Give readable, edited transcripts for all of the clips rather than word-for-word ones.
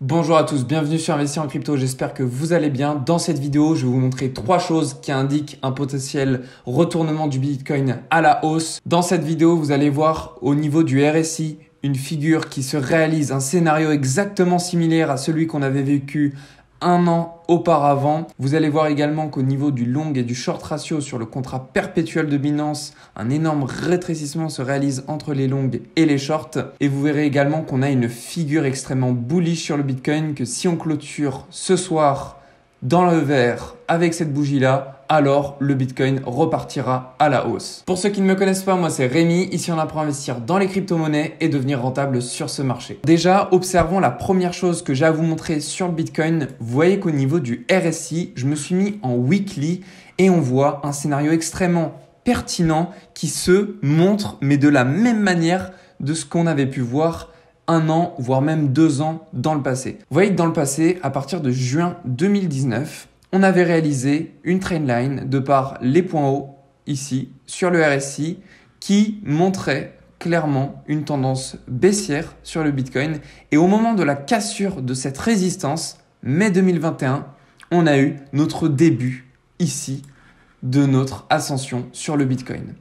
Bonjour à tous, bienvenue sur Investir en crypto, j'espère que vous allez bien. Dans cette vidéo, je vais vous montrer 3 choses qui indiquent un potentiel retournement du Bitcoin à la hausse. Dans cette vidéo, vous allez voir au niveau du RSI, une figure qui se réalise, un scénario exactement similaire à celui qu'on avait vécu un an auparavant. Vous allez voir également qu'au niveau du long et du short ratio sur le contrat perpétuel de Binance, un énorme rétrécissement se réalise entre les longues et les shorts. Et vous verrez également qu'on a une figure extrêmement bullish sur le Bitcoin, que si on clôture ce soir dans le vert avec cette bougie-là, alors le Bitcoin repartira à la hausse. Pour ceux qui ne me connaissent pas, moi c'est Rémi. Ici on apprend à investir dans les crypto-monnaies et devenir rentable sur ce marché. Déjà, observons la première chose que j'ai à vous montrer sur le Bitcoin. Vous voyez qu'au niveau du RSI, je me suis mis en weekly et on voit un scénario extrêmement pertinent qui se montre, mais de la même manière de ce qu'on avait pu voir un an, voire même 2 ans dans le passé. Vous voyez que dans le passé, à partir de juin 2019, on avait réalisé une trendline de par les points hauts ici sur le RSI qui montrait clairement une tendance baissière sur le Bitcoin. Et au moment de la cassure de cette résistance, mai 2021, on a eu notre début ici de notre ascension sur le Bitcoin.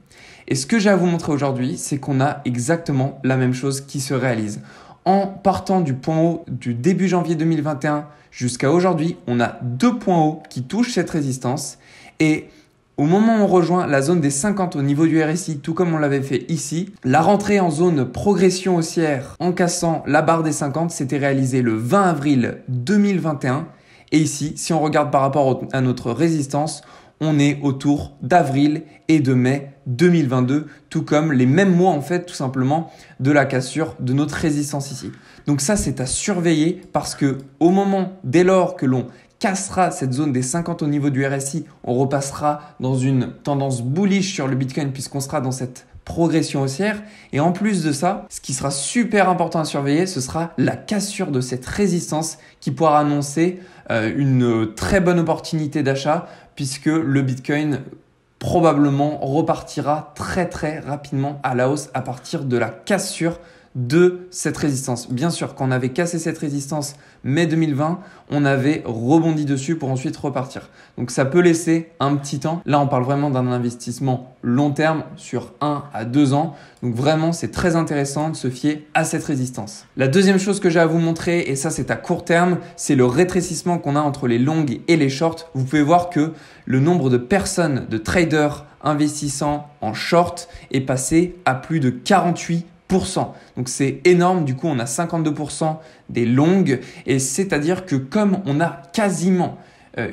Et ce que j'ai à vous montrer aujourd'hui, c'est qu'on a exactement la même chose qui se réalise. En partant du point haut du début janvier 2021 jusqu'à aujourd'hui, on a 2 points hauts qui touchent cette résistance. Et au moment où on rejoint la zone des 50 au niveau du RSI, tout comme on l'avait fait ici, la rentrée en zone progression haussière en cassant la barre des 50 s'était réalisée le 20 avril 2021. Et ici, si on regarde par rapport à notre résistance, on est autour d'avril et de mai 2022, tout comme les mêmes mois en fait tout simplement de la cassure de notre résistance ici. Donc ça c'est à surveiller parce que au moment dès lors que l'on cassera cette zone des 50 au niveau du RSI, on repassera dans une tendance bullish sur le Bitcoin puisqu'on sera dans cette progression haussière. Et en plus de ça, ce qui sera super important à surveiller, ce sera la cassure de cette résistance qui pourra annoncer une très bonne opportunité d'achat puisque le Bitcoin probablement repartira très rapidement à la hausse à partir de la cassure de cette résistance. Bien sûr, quand on avait cassé cette résistance mai 2020, on avait rebondi dessus pour ensuite repartir. Donc ça peut laisser un petit temps. Là, on parle vraiment d'un investissement long terme sur 1 à 2 ans. Donc vraiment, c'est très intéressant de se fier à cette résistance. La deuxième chose que j'ai à vous montrer, et ça c'est à court terme, c'est le rétrécissement qu'on a entre les longues et les shorts. Vous pouvez voir que le nombre de personnes, de traders investissant en short est passé à plus de 48%. Donc c'est énorme, du coup on a 52% des longues et c'est-à-dire que comme on a quasiment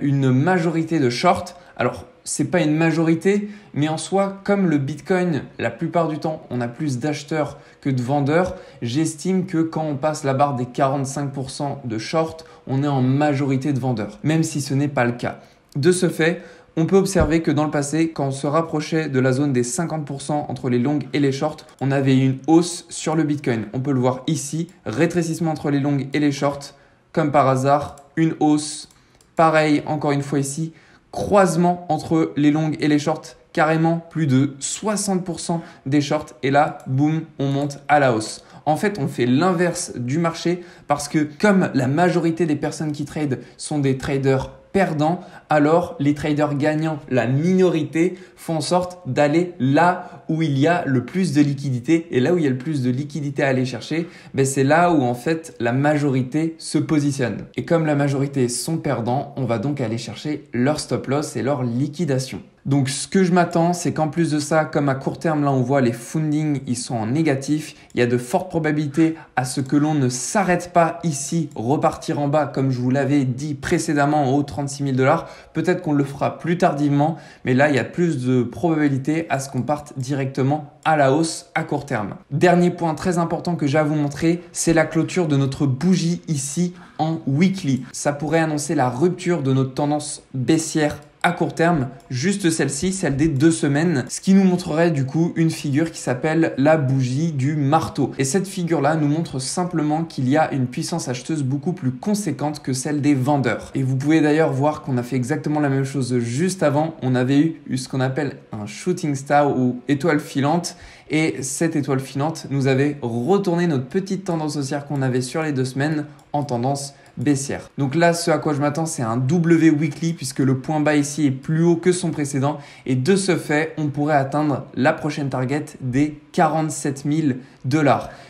une majorité de short, alors c'est pas une majorité, mais en soi comme le Bitcoin la plupart du temps on a plus d'acheteurs que de vendeurs, j'estime que quand on passe la barre des 45% de short, on est en majorité de vendeurs, même si ce n'est pas le cas. De ce fait, on peut observer que dans le passé, quand on se rapprochait de la zone des 50% entre les longues et les shorts, on avait une hausse sur le Bitcoin. On peut le voir ici, rétrécissement entre les longues et les shorts, comme par hasard, une hausse. Pareil, encore une fois ici, croisement entre les longues et les shorts, carrément plus de 60% des shorts. Et là, boum, on monte à la hausse. En fait, on fait l'inverse du marché parce que comme la majorité des personnes qui tradent sont des traders perdants, alors les traders gagnants, la minorité, font en sorte d'aller là où il y a le plus de liquidité. Et là où il y a le plus de liquidité à aller chercher, c'est là où en fait la majorité se positionne. Et comme la majorité sont perdants, on va donc aller chercher leur stop loss et leur liquidation. Donc ce que je m'attends, c'est qu'en plus de ça, comme à court terme, là on voit les fundings, ils sont en négatif. Il y a de fortes probabilités à ce que l'on ne s'arrête pas ici, repartir en bas comme je vous l'avais dit précédemment en haut 36 000 $. Peut-être qu'on le fera plus tardivement, mais là il y a plus de probabilités à ce qu'on parte directement à la hausse à court terme. Dernier point très important que j'ai à vous montrer, c'est la clôture de notre bougie ici en weekly. Ça pourrait annoncer la rupture de notre tendance baissière à court terme, juste celle-ci, celle des 2 semaines, ce qui nous montrerait du coup une figure qui s'appelle la bougie du marteau. Et cette figure-là nous montre simplement qu'il y a une puissance acheteuse beaucoup plus conséquente que celle des vendeurs. Et vous pouvez d'ailleurs voir qu'on a fait exactement la même chose juste avant. On avait eu ce qu'on appelle un shooting star ou étoile filante. Et cette étoile filante nous avait retourné notre petite tendance haussière qu'on avait sur les 2 semaines en tendance baissière. Donc là, ce à quoi je m'attends, c'est un W weekly puisque le point bas ici est plus haut que son précédent. Et de ce fait, on pourrait atteindre la prochaine target des 47 000 $.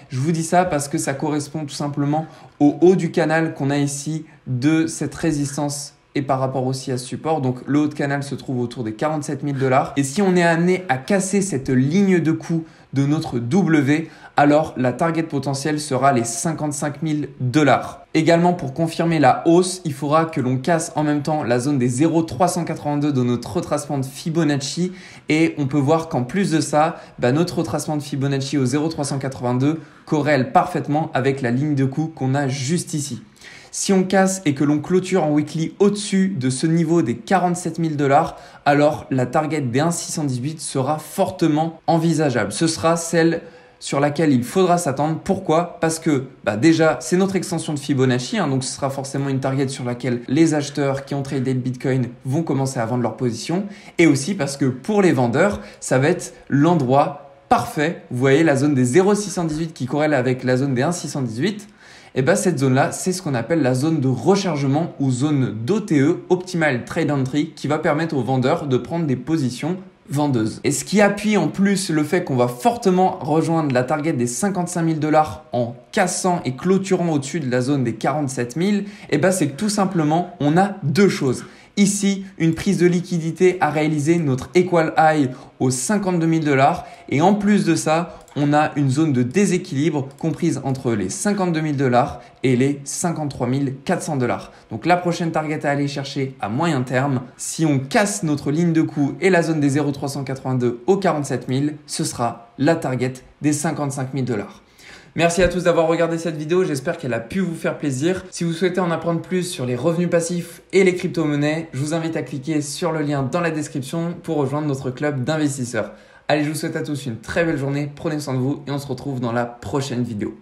Je vous dis ça parce que ça correspond tout simplement au haut du canal qu'on a ici de cette résistance et par rapport aussi à ce support. Donc le haut de canal se trouve autour des 47 000 $. Et si on est amené à casser cette ligne de coup de notre W, alors la target potentielle sera les 55 000 $. Également, pour confirmer la hausse, il faudra que l'on casse en même temps la zone des 0,382 de notre retracement de Fibonacci. Et on peut voir qu'en plus de ça, notre retracement de Fibonacci au 0,382 corrèle parfaitement avec la ligne de coup qu'on a juste ici. Si on casse et que l'on clôture en weekly au-dessus de ce niveau des 47 000 $, alors la target des 1,618 sera fortement envisageable. Ce sera celle sur laquelle il faudra s'attendre. Pourquoi? Parce que déjà, c'est notre extension de Fibonacci, donc ce sera forcément une target sur laquelle les acheteurs qui ont tradé le Bitcoin vont commencer à vendre leur position. Et aussi parce que pour les vendeurs, ça va être l'endroit parfait. Vous voyez la zone des 0,618 qui corrèle avec la zone des 1,618. Et cette zone-là, c'est ce qu'on appelle la zone de rechargement ou zone d'OTE, Optimal Trade Entry, qui va permettre aux vendeurs de prendre des positions vendeuses. Et ce qui appuie en plus le fait qu'on va fortement rejoindre la target des 55 000 $ en cassant et clôturant au-dessus de la zone des 47 000, c'est que tout simplement, on a deux choses. Ici, une prise de liquidité a réalisé notre equal high aux 52 000 $. Et en plus de ça, on a une zone de déséquilibre comprise entre les 52 000 $ et les 53 400 $. Donc la prochaine target à aller chercher à moyen terme, si on casse notre ligne de coup et la zone des 0,382 aux 47 000, ce sera la target des 55 000 $. Merci à tous d'avoir regardé cette vidéo, j'espère qu'elle a pu vous faire plaisir. Si vous souhaitez en apprendre plus sur les revenus passifs et les crypto-monnaies, je vous invite à cliquer sur le lien dans la description pour rejoindre notre club d'investisseurs. Allez, je vous souhaite à tous une très belle journée, prenez soin de vous et on se retrouve dans la prochaine vidéo.